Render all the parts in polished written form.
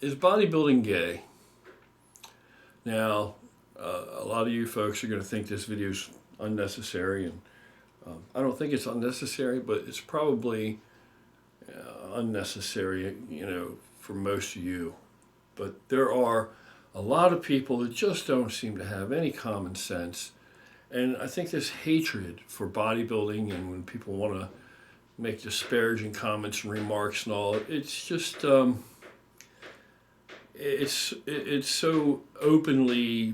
Is bodybuilding gay? Now, a lot of you folks are going to think this video is unnecessary, and I don't think it's unnecessary, but it's probably unnecessary, for most of you. But there are a lot of people that just don't seem to have any common sense, and I think this hatred for bodybuilding, and when people want to make disparaging comments and remarks and all, it's just it's so openly,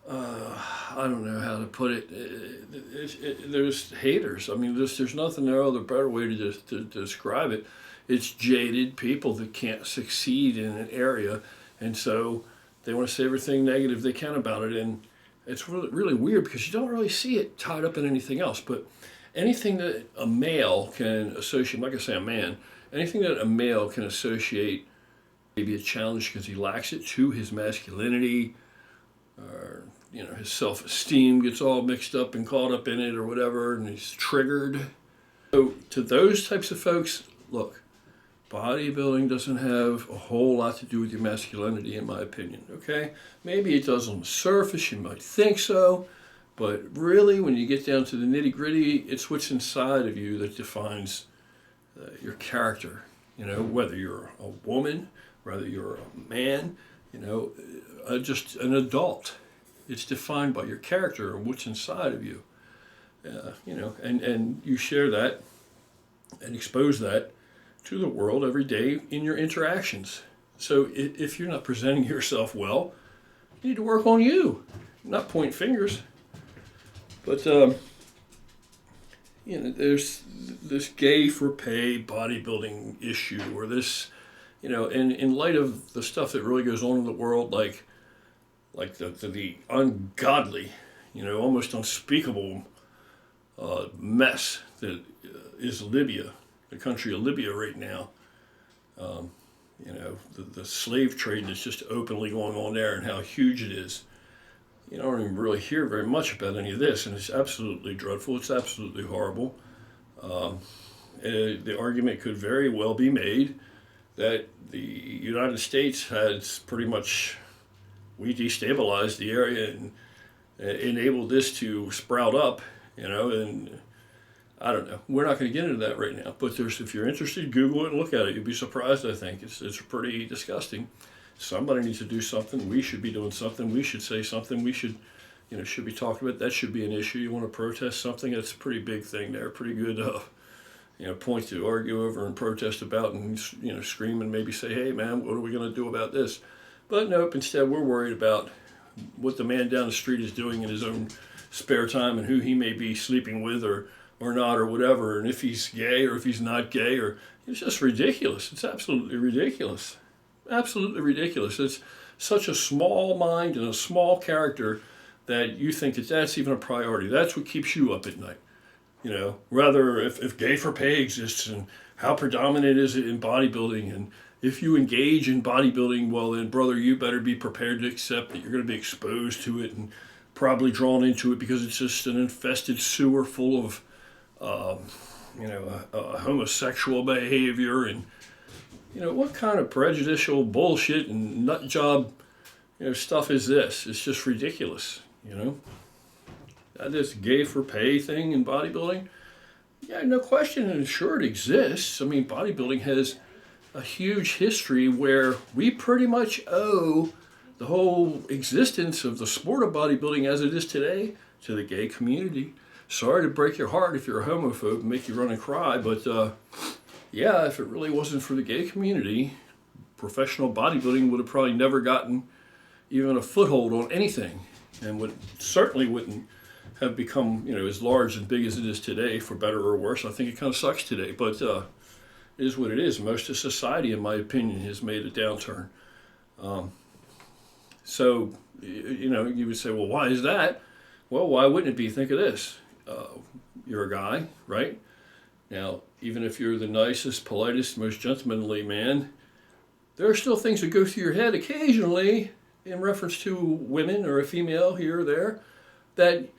I don't know how to put it. There's haters. I mean, there's nothing, no other better way to describe it. It's jaded people that can't succeed in an area, and so they want to say everything negative they can about it. And it's really, really weird because you don't really see it tied up in anything else. But anything that a male can associate, like I say, a man, anything that a male can associate, maybe a challenge because he lacks it, to his masculinity, or his self-esteem gets all mixed up and caught up in it or whatever, and he's triggered. So to those types of folks, look, bodybuilding doesn't have a whole lot to do with your masculinity, in my opinion, okay? Maybe it does on the surface, you might think so, but really when you get down to the nitty-gritty, it's what's inside of you that defines your character, whether you're a woman, whether you're a man, just an adult. It's defined by your character and what's inside of you, and you share that and expose that to the world every day in your interactions. So if you're not presenting yourself well, you need to work on you, not point fingers. But there's this gay for pay bodybuilding issue, or this, in light of the stuff that really goes on in the world, like the ungodly, almost unspeakable mess that is Libya, the country of Libya right now. The slave trade that's just openly going on there and how huge it is. You don't even really hear very much about any of this, and it's absolutely dreadful. It's absolutely horrible. The argument could very well be made that the United States has pretty much, we destabilized the area and enabled this to sprout up, and I don't know. We're not going to get into that right now, but if you're interested, Google it and look at it. You'll be surprised, I think. It's pretty disgusting. Somebody needs to do something. We should be doing something. We should say something. We should be talking about it. That should be an issue. You want to protest something, that's a pretty big thing there. Pretty good, point to argue over and protest about, and, scream and maybe say, hey, man, what are we going to do about this? But nope, instead we're worried about what the man down the street is doing in his own spare time and who he may be sleeping with or not or whatever, and if he's gay or if he's not gay, or it's just ridiculous. It's absolutely ridiculous. Absolutely ridiculous. It's such a small mind and a small character that you think that that's even a priority. That's what keeps you up at night. Rather if gay for pay exists and how predominant is it in bodybuilding, and if you engage in bodybuilding, well then, brother, you better be prepared to accept that you're going to be exposed to it and probably drawn into it because it's just an infested sewer full of homosexual behavior, and what kind of prejudicial bullshit and nut job stuff is this? It's just ridiculous. This gay for pay thing in bodybuilding, yeah, no question, and sure it exists. I mean, bodybuilding has a huge history where we pretty much owe the whole existence of the sport of bodybuilding as it is today to the gay community. Sorry to break your heart if you're a homophobe and make you run and cry, but yeah, if it really wasn't for the gay community, professional bodybuilding would have probably never gotten even a foothold on anything, and certainly wouldn't have become as large and big as it is today, for better or worse. I think it kind of sucks today, but it is what it is. Most of society, in my opinion, has made a downturn. So you would say, well, why is that? Well, why wouldn't it be? Think of this. You're a guy, right? Now, even if you're the nicest, politest, most gentlemanly man, there are still things that go through your head occasionally in reference to women or a female here or there that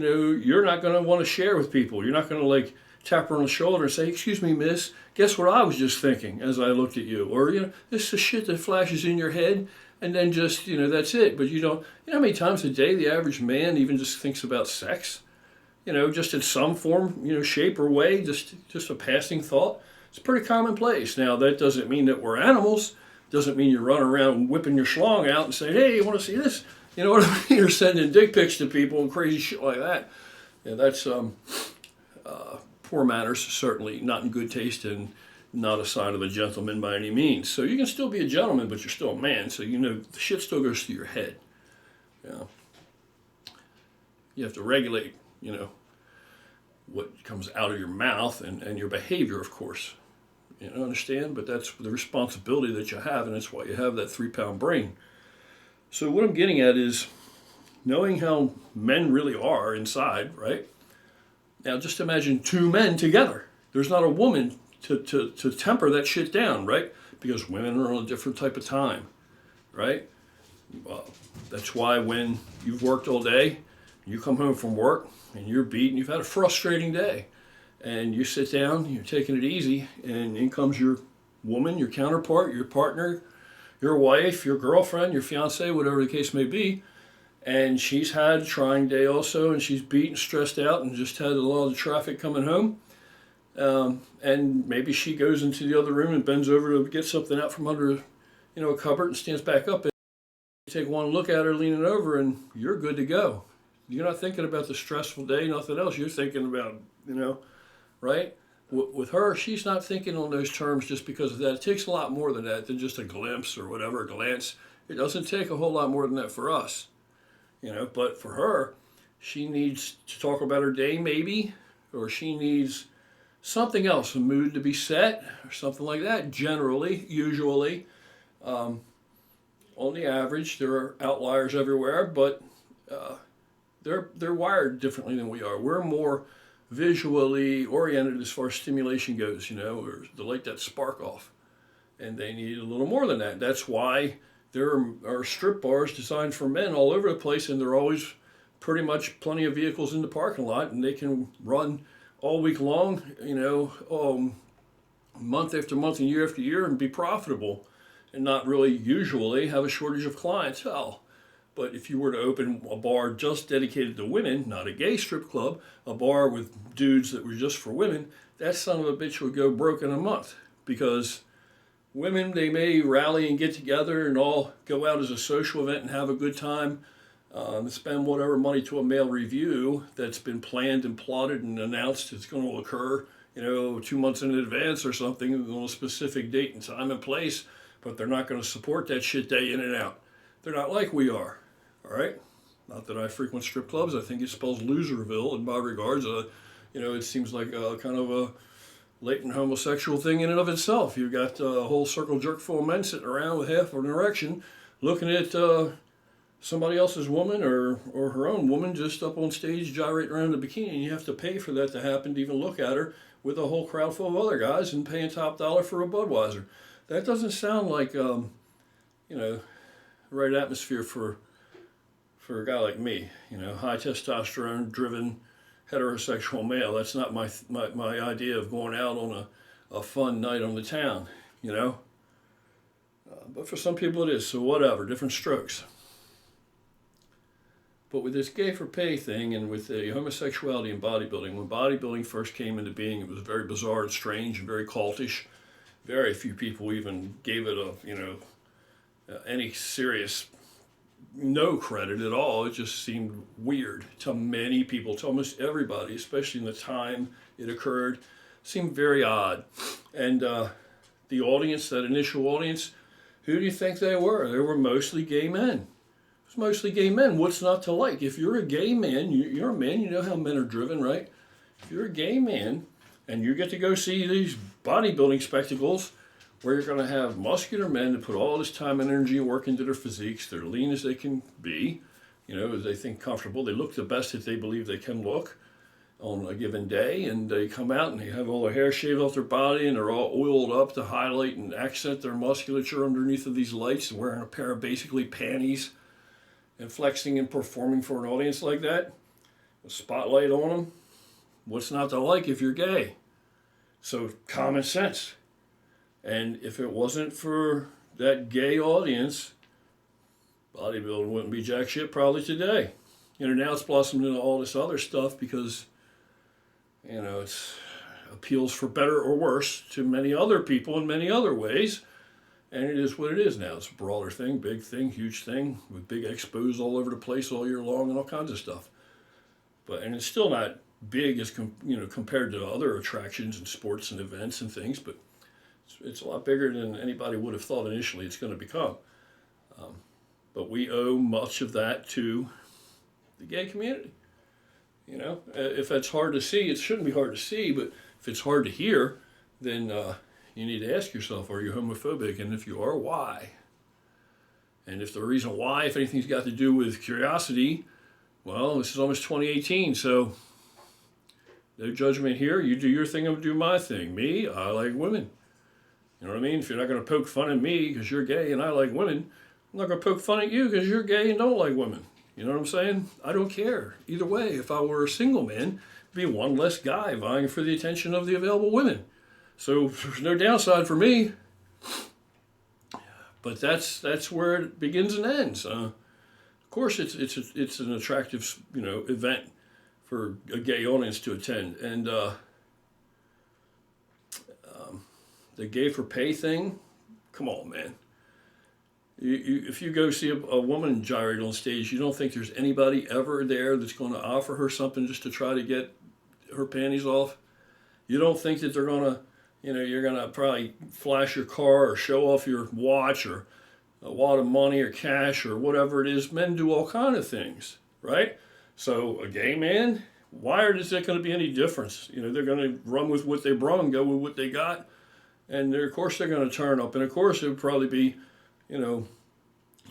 you're not going to want to share with people. You're not going to like tap her on the shoulder and say, "Excuse me, miss, guess what I was just thinking as I looked at you." Or, this is the shit that flashes in your head and then just, that's it. But you know how many times a day the average man even just thinks about sex? Just in some form, shape or way, just a passing thought. It's pretty commonplace. Now, that doesn't mean that we're animals. Doesn't mean you're running around whipping your schlong out and saying, "Hey, you want to see this?" You know what I mean? You're sending dick pics to people and crazy shit like that. Yeah, that's poor manners, certainly not in good taste and not a sign of a gentleman by any means. So you can still be a gentleman, but you're still a man. So the shit still goes through your head. You have to regulate, what comes out of your mouth and your behavior, of course. Understand? But that's the responsibility that you have, and that's why you have that 3-pound brain. So what I'm getting at is knowing how men really are inside, right? Now just imagine 2 men together. There's not a woman to temper that shit down, right? Because women are on a different type of time, right? That's why when you've worked all day, you come home from work and you're beat and you've had a frustrating day, and you sit down, you're taking it easy, and in comes your woman, your counterpart, your partner, your wife, your girlfriend, your fiance, whatever the case may be, and she's had a trying day also, and she's beat and stressed out and just had a lot of traffic coming home. And maybe she goes into the other room and bends over to get something out from under, a cupboard and stands back up. And you take one look at her leaning over, and you're good to go. You're not thinking about the stressful day, nothing else. You're thinking about, right? With her, she's not thinking on those terms just because of that. It takes a lot more than that, than just a glimpse or whatever, a glance. It doesn't take a whole lot more than that for us, But for her, she needs to talk about her day maybe, or she needs something else, a mood to be set, or something like that. Generally, usually, on the average, there are outliers everywhere, but they're wired differently than we are. We're more visually oriented as far as stimulation goes, or to light that spark off. And they need a little more than that. That's why there are strip bars designed for men all over the place, and there are always pretty much plenty of vehicles in the parking lot, and they can run all week long, month after month and year after year, and be profitable and not really usually have a shortage of clientele. But if you were to open a bar just dedicated to women, not a gay strip club, a bar with dudes that were just for women, that son of a bitch would go broke in a month. Because women, they may rally and get together and all go out as a social event and have a good time, and spend whatever money to a male review that's been planned and plotted and announced it's going to occur, 2 months in advance or something on a specific date and time and place, but they're not going to support that shit day in and out. They're not like we are. All right? Not that I frequent strip clubs. I think it spells loserville in my regards. It seems like kind of a latent homosexual thing in and of itself. You've got a whole circle jerk full of men sitting around with half of an erection looking at somebody else's woman or her own woman just up on stage gyrating around in a bikini, and you have to pay for that to happen to even look at her with a whole crowd full of other guys and paying top dollar for a Budweiser. That doesn't sound like, the right atmosphere for a guy like me, high testosterone driven heterosexual male. That's not my idea of going out on a fun night on the town, but for some people it is, so whatever, different strokes. But with this G4P thing and with the homosexuality in bodybuilding, when bodybuilding first came into being, it was very bizarre and strange and very cultish. Very few people even gave it any serious no credit at all. It just seemed weird to many people, to almost everybody, especially in the time it occurred. It seemed very odd. And the audience, that initial audience, who do you think they were? They were mostly gay men. It was mostly gay men. What's not to like? If you're a gay man, you're a man, you know how men are driven, right? If you're a gay man and you get to go see these bodybuilding spectacles where you're going to have muscular men that put all this time and energy and work into their physiques, they're lean as they can be, as they think comfortable. They look the best that they believe they can look on a given day, and they come out and they have all their hair shaved off their body and they're all oiled up to highlight and accent their musculature underneath of these lights, and wearing a pair of basically panties and flexing and performing for an audience like that. a spotlight on them. What's not to like if you're gay? So common sense. And if it wasn't for that gay audience, bodybuilding wouldn't be jack shit probably today. Now it's blossomed into all this other stuff because, it's appeals for better or worse to many other people in many other ways. And it is what it is now. It's a broader thing, big thing, huge thing, with big expos all over the place all year long and all kinds of stuff. And it's still not big as compared to other attractions and sports and events and things, but it's a lot bigger than anybody would have thought initially it's going to become. But we owe much of that to the gay community. If that's hard to see, it shouldn't be hard to see, but if it's hard to hear, then you need to ask yourself, are you homophobic? And if you are, why? And if the reason why, if anything's got to do with curiosity, well, this is almost 2018, so no judgment here. You do your thing, I'll do my thing. Me, I like women. You know what I mean? If you're not going to poke fun at me because you're gay and I like women, I'm not going to poke fun at you because you're gay and don't like women. You know what I'm saying? I don't care. Either way, if I were a single man, it'd be one less guy vying for the attention of the available women. So there's no downside for me. But that's where it begins and ends. Of course, it's an attractive event for a gay audience to attend, and the G4P thing. Come on, man. If you go see a woman gyrate on stage, you don't think there's anybody ever there that's going to offer her something just to try to get her panties off? You don't think that they're going to, you're going to probably flash your car or show off your watch or a wad of money or cash or whatever it is. Men do all kind of things, right? So a gay man, why is it going to be any difference? They're going to run with what they brung, go with what they got. And of course they're going to turn up. And of course it would probably be,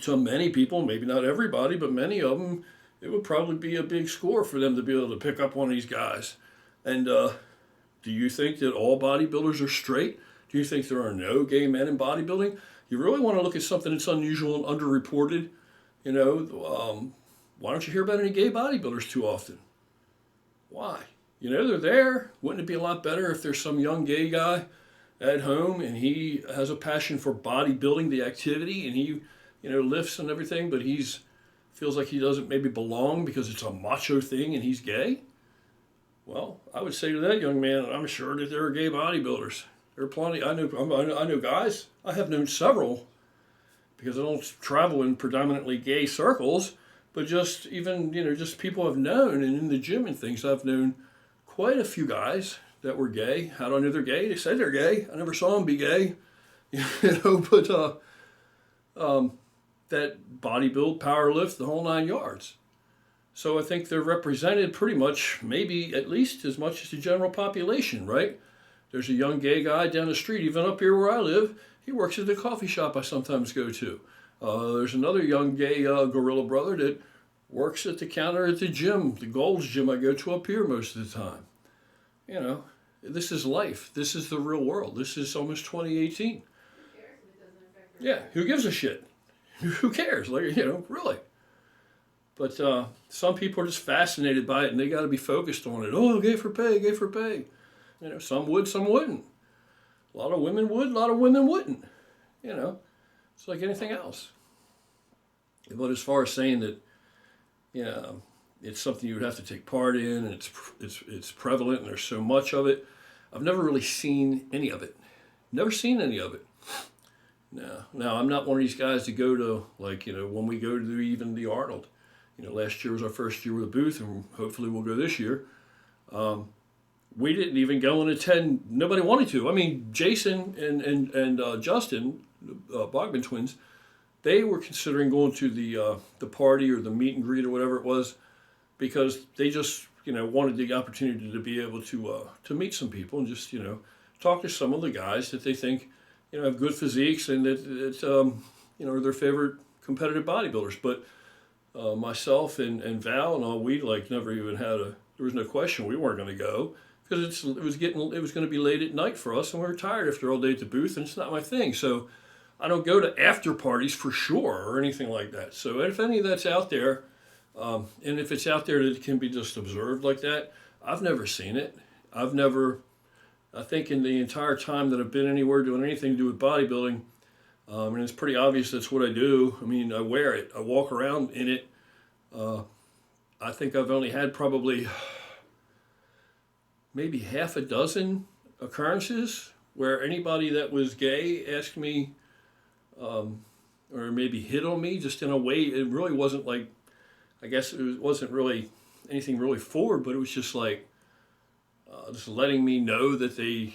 to many people, maybe not everybody, but many of them, it would probably be a big score for them to be able to pick up one of these guys. And do you think that all bodybuilders are straight? Do you think there are no gay men in bodybuilding? You really want to look at something that's unusual and underreported? Why don't you hear about any gay bodybuilders too often? Why? They're there. Wouldn't it be a lot better if there's some young gay guy at home and he has a passion for bodybuilding, the activity, and he, lifts and everything, but feels like he doesn't maybe belong because it's a macho thing and he's gay? Well, I would say to that young man, I'm sure that there are gay bodybuilders. There are plenty. I know guys. I have known several because I don't travel in predominantly gay circles, but just even, just people I've known and in the gym and things, I've known quite a few guys that were gay. How do I know they're gay? They say they're gay. I never saw them be gay, but that bodybuild, power lift, the whole 9 yards. So I think they're represented pretty much, maybe at least as much as the general population, right? There's a young gay guy down the street, even up here where I live. He works at the coffee shop I sometimes go to. There's another young gay gorilla brother that works at the counter at the gym, the Gold's gym I go to up here most of the time. This is life. This is the real world. This is almost 2018. Who cares if it doesn't affect her? Yeah, who gives a shit? Who cares? Really. But some people are just fascinated by it, and they got to be focused on it. Oh, G4P, G4P. Some would, some wouldn't. A lot of women would, a lot of women wouldn't. It's like anything else. But as far as saying that, it's something you would have to take part in, and it's prevalent, and there's so much of it. I've never really seen any of it. Never seen any of it. No. Now, I'm not one of these guys to go to, when we go to even the Arnold. Last year was our first year with a booth, and hopefully we'll go this year. We didn't even go and attend. Nobody wanted to. I mean, Jason and Justin, Bogman twins, they were considering going to the party or the meet and greet or whatever it was, because they just wanted the opportunity to be able to meet some people and just talk to some of the guys that they think have good physiques and that are their favorite competitive bodybuilders. But myself and Val and all, we never even had there was no question we weren't going to go, because it was going to be late at night for us, and we were tired after all day at the booth, and it's not my thing. So I don't go to after parties for sure or anything like that. So if any of that's out there, And if it's out there that it can be just observed like that, I've never seen it. I think in the entire time that I've been anywhere doing anything to do with bodybuilding, and it's pretty obvious that's what I do. I mean, I wear it, I walk around in it. I think I've only had probably maybe half a dozen occurrences where anybody that was gay asked me, or maybe hit on me just in a way. It really wasn't like, I guess it wasn't really anything really forward, but it was just like, just letting me know that they,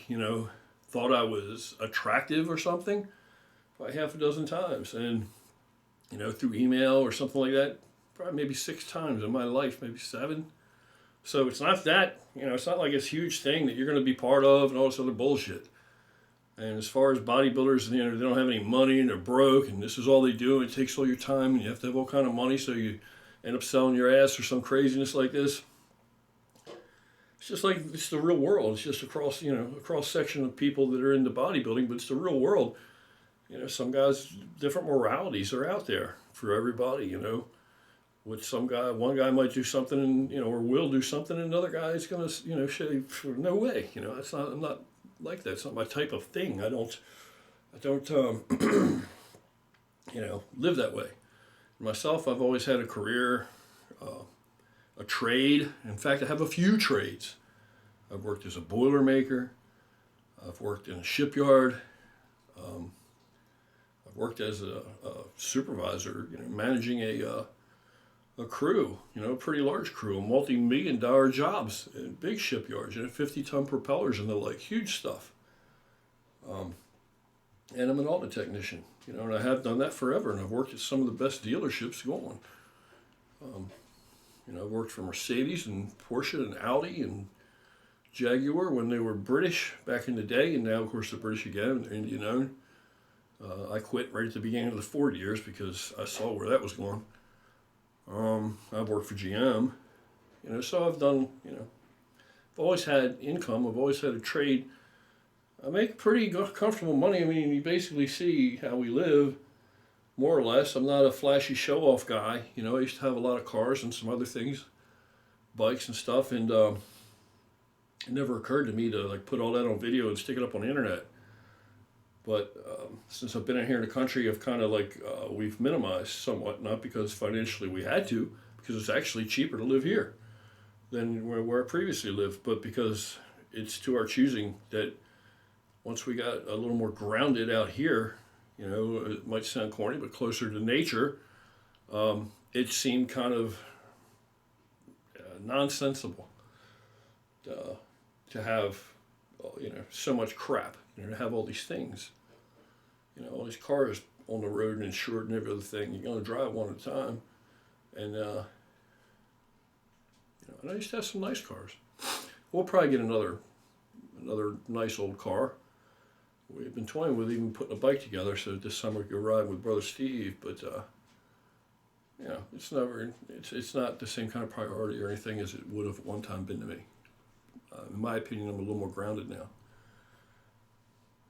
thought I was attractive or something, probably half a dozen times. And, through email or something like that, probably maybe 6 times in my life, maybe 7. So it's not that, it's not like it's a huge thing that you're going to be part of and all this other bullshit. And as far as bodybuilders, they don't have any money and they're broke and this is all they do. It takes all your time and you have to have all kind of money, so you end up selling your ass or some craziness like this. It's just like, it's the real world. It's just across, a cross section of people that are into bodybuilding, but it's the real world. Some guys, different moralities are out there for everybody, With one guy might do something and, or will do something, and another guy is going to, say, no way, I'm not like that. It's not my type of thing. I don't live that way. Myself, I've always had a career, a trade. In fact, I have a few trades. I've worked as a boiler maker. I've worked in a shipyard. I've worked as a supervisor, managing a crew, a pretty large crew, multi-million-dollar jobs in big shipyards, 50-ton propellers and the like, huge stuff. And I'm an auto technician, and I have done that forever, and I've worked at some of the best dealerships going. I've worked for Mercedes and Porsche and Audi and Jaguar when they were British back in the day, and now, of course, they're British again, they're Indian-owned. I quit right at the beginning of the Ford years because I saw where that was going. I've worked for GM, so I've done, I've always had income, I've always had a trade. I make pretty comfortable money. I mean, you basically see how we live, more or less. I'm not a flashy show-off guy. I used to have a lot of cars and some other things, bikes and stuff, and it never occurred to me to put all that on video and stick it up on the internet. But since I've been in here in the country, I've kind of we've minimized somewhat, not because financially we had to, because it's actually cheaper to live here than where I previously lived, but because it's to our choosing that once we got a little more grounded out here, it might sound corny, but closer to nature, it seemed kind of nonsensical to have, so much crap, to have all these things, all these cars on the road and insured and every other thing. You're going to drive one at a time. And, and I used to have some nice cars. We'll probably get another nice old car. We've been toying with even putting a bike together so that this summer we could ride with Brother Steve, but it's not the same kind of priority or anything as it would have at one time been to me. In my opinion, I'm a little more grounded now.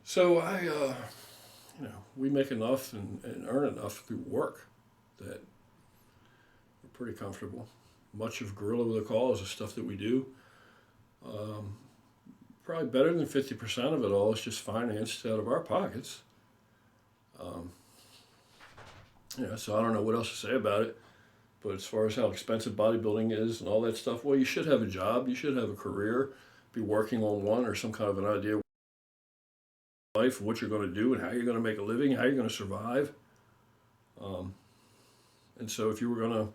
So we make enough and earn enough through work that we're pretty comfortable. Much of Gorilla with a Call is the stuff that we do. Probably better than 50% of it all is just financed out of our pockets. So I don't know what else to say about it. But as far as how expensive bodybuilding is and all that stuff, well, you should have a job, you should have a career, be working on one or some kind of an idea of life, what you're going to do and how you're going to make a living, how you're going to survive. And so if you were going to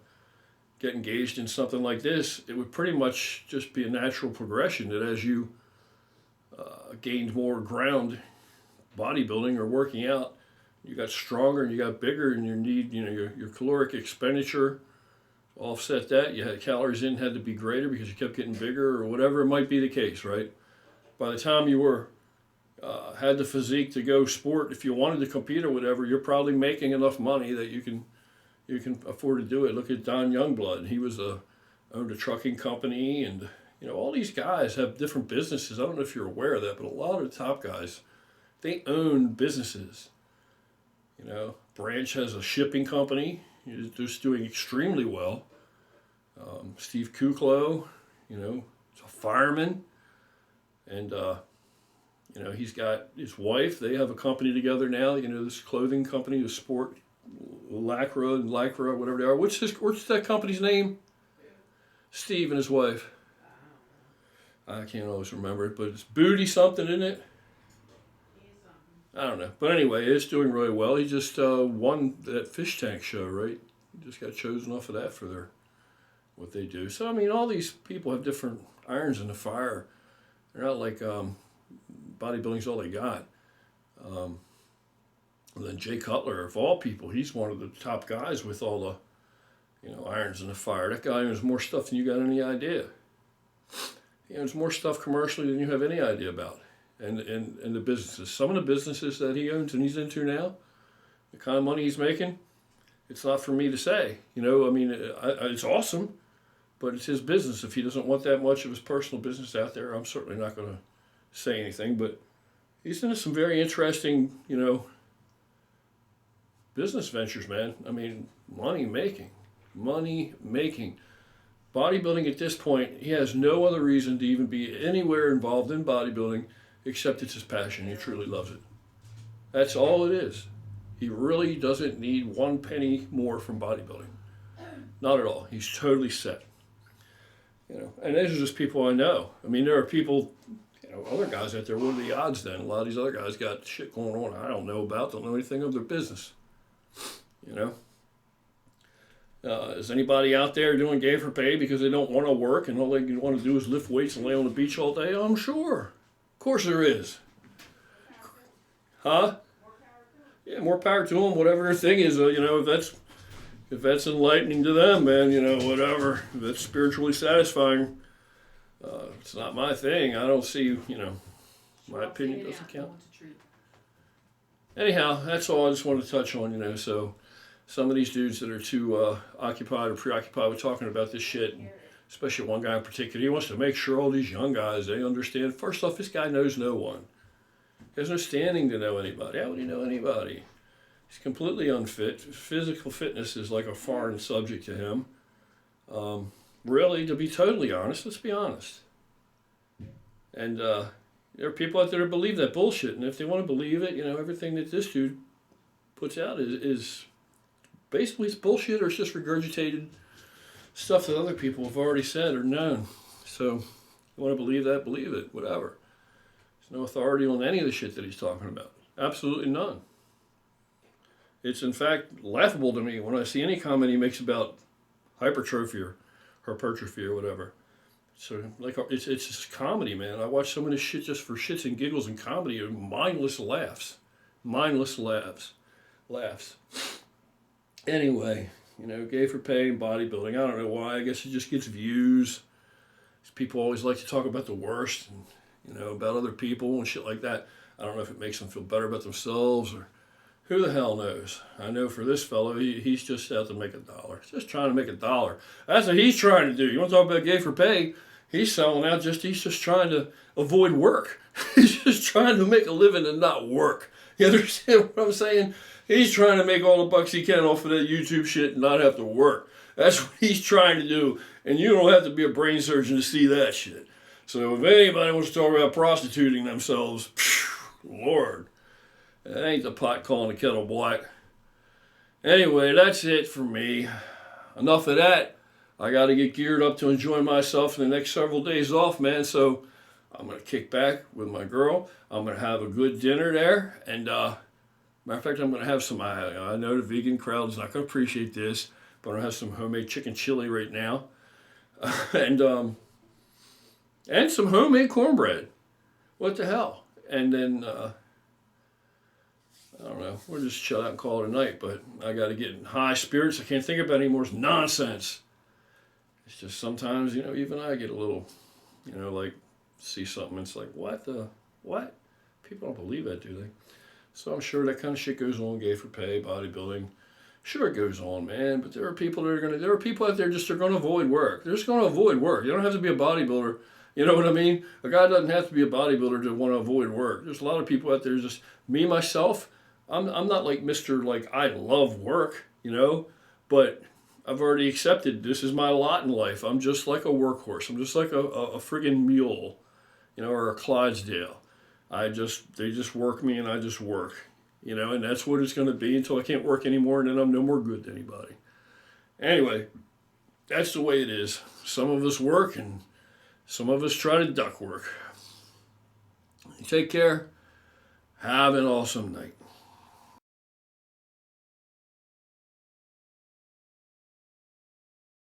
get engaged in something like this, it would pretty much just be a natural progression that as you gained more ground bodybuilding or working out, you got stronger and you got bigger, and your need, your caloric expenditure offset that. You had calories in had to be greater because you kept getting bigger or whatever it might be the case, right? By the time you were had the physique to go sport, if you wanted to compete or whatever, you're probably making enough money that you can afford to do it. Look at Don Youngblood. He owned a trucking company, and all these guys have different businesses. I don't know if you're aware of that, but a lot of the top guys, they own businesses. Branch has a shipping company. He's just doing extremely well. Steve Kuklo, you know, he's a fireman. And, you know, he's got his wife. They have a company together now, you know, this clothing company, the Sport Lycra and Lycra, whatever they are. What's that company's name? Steve and his wife. I can't always remember it, but it's Booty something, isn't it? I don't know. But anyway, it's doing really well. He just won that fish tank show, right? He just got chosen off of that for what they do. So, I mean, all these people have different irons in the fire. They're not like bodybuilding's all they got. And then Jay Cutler, of all people, he's one of the top guys with all the, you know, irons in the fire. That guy owns more stuff than you got any idea. He owns more stuff commercially than you have any idea about. And the businesses. Some of the businesses that he owns and he's into now, the kind of money he's making, it's not for me to say. You know, I mean, it's awesome, but it's his business. If he doesn't want that much of his personal business out there, I'm certainly not going to say anything. But he's into some very interesting, you know, business ventures, man. I mean, money making. Bodybuilding at this point, he has no other reason to even be anywhere involved in bodybuilding except it's his passion. He truly loves it. That's all it is. He really doesn't need one penny more from bodybuilding. Not at all. He's totally set. You know, and these are just people I know. I mean, there are people, you know, other guys out there. What are the odds then? A lot of these other guys got shit going on I don't know about. Don't know anything of their business. You know. Is anybody out there doing gay for pay because they don't want to work and all they want to do is lift weights and lay on the beach all day? I'm sure. Of course there is. Huh? Yeah, more power to them. Whatever their thing is, you know, if that's enlightening to them, man, you know, whatever. If that's spiritually satisfying, it's not my thing. I don't see, you know, my opinion doesn't count. Anyhow, that's all I just wanted to touch on, you know, so some of these dudes that are too occupied or preoccupied with talking about this shit, especially one guy in particular, he wants to make sure all these young guys, they understand. First off, this guy knows no one. He has no standing to know anybody. How would he know anybody? He's completely unfit. Physical fitness is like a foreign subject to him. Really, to be totally honest, let's be honest. And there are people out there that believe that bullshit, and if they want to believe it, you know, everything that this dude puts out is basically it's bullshit or it's just regurgitated stuff that other people have already said or known. So, you want to believe that, believe it, whatever. There's no authority on any of the shit that he's talking about. Absolutely none. It's in fact laughable to me when I see any comment he makes about hypertrophy or hypertrophy or whatever. So, like, it's just comedy, man. I watch some of this shit just for shits and giggles and comedy and mindless laughs. Anyway, you know, gay for pay and bodybuilding. I don't know why. I guess it just gets views. People always like to talk about the worst and, you know, about other people and shit like that. I don't know if it makes them feel better about themselves or who the hell knows. I know for this fellow, he's just out to make $1. Just trying to make $1. That's what he's trying to do. You want to talk about gay for pay? He's selling out he's just trying to avoid work. He's just trying to make a living and not work. You understand what I'm saying? He's trying to make all the bucks he can off of that YouTube shit and not have to work. That's what he's trying to do. And you don't have to be a brain surgeon to see that shit. So if anybody wants to talk about prostituting themselves, Lord, that ain't the pot calling the kettle black. Anyway, that's it for me. Enough of that. I got to get geared up to enjoy myself in the next several days off, man. So I'm going to kick back with my girl. I'm going to have a good dinner there. And matter of fact, I'm going to have some, I know the vegan crowd is not going to appreciate this, but I'm going to have some homemade chicken chili right now. And some homemade cornbread. What the hell? And then, I don't know, we'll just chill out and call it a night, but I got to get in high spirits. I can't think about any more nonsense. It's just sometimes, you know, even I get a little, you know, like, see something, it's like, what? People don't believe that, do they? So I'm sure that kind of shit goes on, gay for pay, bodybuilding. Sure it goes on, man, but there are people out there just are going to avoid work. They're just going to avoid work. You don't have to be a bodybuilder. You know what I mean? A guy doesn't have to be a bodybuilder to want to avoid work. There's a lot of people out there, just me, myself, I'm not like Mr. like, I love work, you know, but I've already accepted this is my lot in life. I'm just like a workhorse. I'm just like a friggin' mule, or a Clydesdale. They just work me and I just work, and that's what it's going to be until I can't work anymore, and then I'm no more good to anybody. Anyway, that's the way it is. Some of us work and some of us try to duck work. Take care. Have an awesome night.